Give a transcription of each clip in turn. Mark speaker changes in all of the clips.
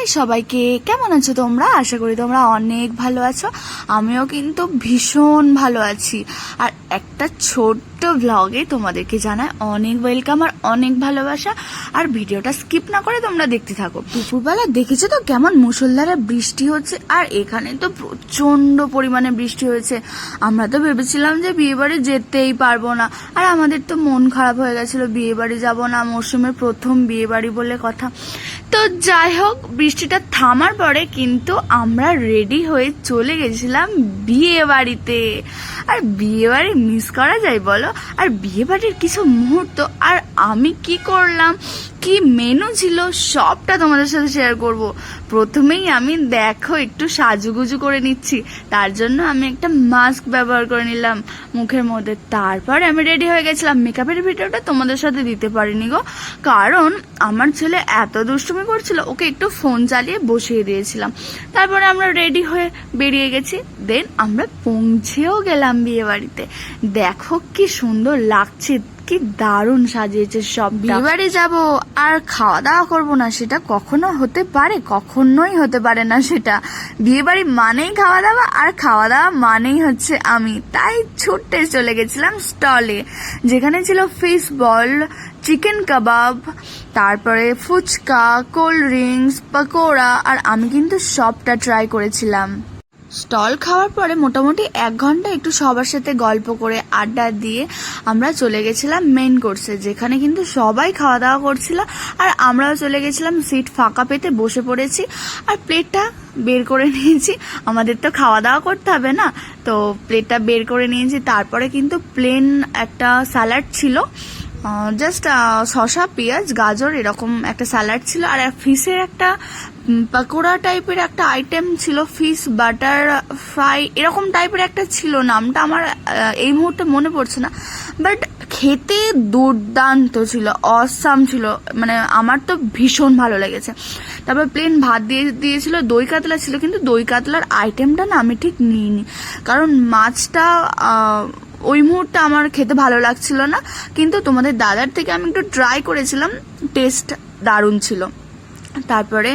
Speaker 1: High সবাইকে, কেমন আছো তোমরা? আশা করি তোমরা অনেক ভালো আছো। আমিও কিন্তু ভীষণ ভালো আছি। আর একটা ছোট্ট ব্লগে তোমাদেরকে জানাই অনেক ওয়েলকাম আর অনেক ভালোবাসা। আর ভিডিওটা স্কিপ না করে তোমরা দেখতে থাকো। দুপুরবেলা দেখেছো তো কেমন মুষলধারে বৃষ্টি হচ্ছে, আর এখানে তো প্রচন্ড পরিমাণে বৃষ্টি হয়েছে। আমরা তো ভেবেছিলাম যে বিয়ে বাড়ি যেতেই পারবো না, আর আমাদের তো মন খারাপ হয়ে গেছিল, বিয়ে বাড়ি যাবো না, মরশুমের প্রথম বিয়ে বাড়ি বলে কথা। তো যাই হোক, বৃষ্টিটা থামার পরে কিন্তু আমরা রেডি হয়ে চলে গেছিলাম বিয়ে বাড়িতে। আর বিয়ে বাড়ি মিস করা যায় বলো? আর বিয়ে বাড়ির কিছু মুহূর্ত আর আমি কি করলাম, কি মেনু ছিল, সবটা তোমাদের সাথে শেয়ার করব। প্রথমেই আমি দেখো একটু সাজুগুজু করে নিচ্ছি, তার জন্য আমি একটা মাস্ক ব্যবহার করে নিলাম মুখের মধ্যে। তারপরে আমি রেডি হয়ে গেছিলাম। মেকআপের ভিডিওটা তোমাদের সাথে দিতে পারিনি গো, কারণ আমার ছেলে এত দুষ্টুমি করছিল, ওকে একটু ফোন চালিয়ে বসিয়ে দিয়েছিলাম। তারপরে আমরা রেডি হয়ে বেরিয়ে গেছি। দেন আমরা পৌঁছেও গেলাম বিয়ে বাড়িতে। দেখো কি সুন্দর লাগছে, কি দারুণ সাজিয়েছে সব। বিয়ে বাড়ি যাবো আর খাওয়া দাওয়া করবো না, সেটা কখনো হতে পারে? কখনোই হতে পারে না সেটা। বিয়ে বাড়ি মানেই খাওয়া দাওয়া, আর খাওয়া দাওয়া মানেই হচ্ছে আমি। তাই ছুটতে চলে গেছিলাম স্টলে, যেখানে ছিল ফিশ বল, চিকেন কাবাব, তারপরে ফুচকা, কোল্ড ড্রিঙ্কস, পকোড়া, আর আমি কিন্তু সবটা ট্রাই করেছিলাম। স্টল খাওয়ার পরে মোটামুটি 1 ঘন্টা একটু সবার সাথে গল্প করে আড্ডা দিয়ে আমরা চলে গেছিলাম মেইন কোর্সে, যেখানে কিন্তু সবাই খাওয়া দাওয়া করছিল। আর আমরাও চলে গেছিলাম, সিট ফাঁকা পেতে বসে পড়েছি আর প্লেটটা বের করে নিয়েছি। আমাদের তো খাওয়া দাওয়া করতে হবে না, তো প্লেটটা বের করে নিয়েছি। তারপরে কিন্তু প্লেন একটা স্যালাড ছিল, জাস্ট শসা, পেঁয়াজ, গাজর এরকম একটা স্যালাড ছিল। আর ফিশের একটা পকোড়া টাইপের একটা আইটেম ছিল, ফিশ বাটার ফ্রাই এরকম টাইপের একটা ছিল, নামটা আমার এই মুহূর্তে মনে পড়ছে না, বাট খেতে দুর্দান্ত ছিল, অসাম ছিল, মানে আমার তো ভীষণ ভালো লেগেছে। তারপর প্লেন ভাত দিয়েছিল, দই কাতলা ছিল, কিন্তু দই কাতলার আইটেমটা না আমি ঠিক নিইনি, কারণ মাছটা ওই মুহূর্তে আমার খেতে ভালো লাগছিল না। কিন্তু তোমাদের দাদার থেকে আমি একটু ট্রাই করেছিলাম, টেস্ট দারুণ ছিল। তারপরে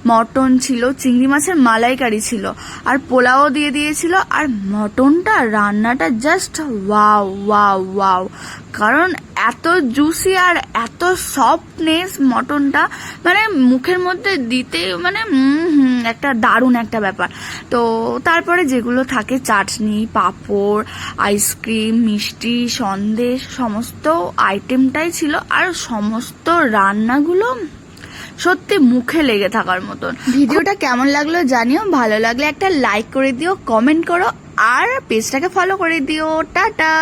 Speaker 1: মটন ছিল, চিংড়ি মাছের মালাইকারি ছিল, আর পোলাও দিয়ে দিয়েছিল। আর মটনটা রান্নাটা জাস্ট ওয়াও ওয়াও ওয়াও, কারণ এত জুসি আর এত সফটনেস মটনটা, মানে মুখের মধ্যে দিতে মানে একটা দারুণ একটা ব্যাপার। তো তারপরে যেগুলো থাকে, চাটনি, পাঁপড়, আইসক্রিম, মিষ্টি, সন্দেশ, সমস্ত আইটেমটাই ছিল। আর সমস্ত রান্নাগুলো সত্যি মুখে লেগে থাকার মতন। ভিডিওটা কেমন লাগলো জানিও, ভালো লাগলে একটা লাইক করে দিও, কমেন্ট করো, আর পেজটাকে ফলো করে দিও। টাটা।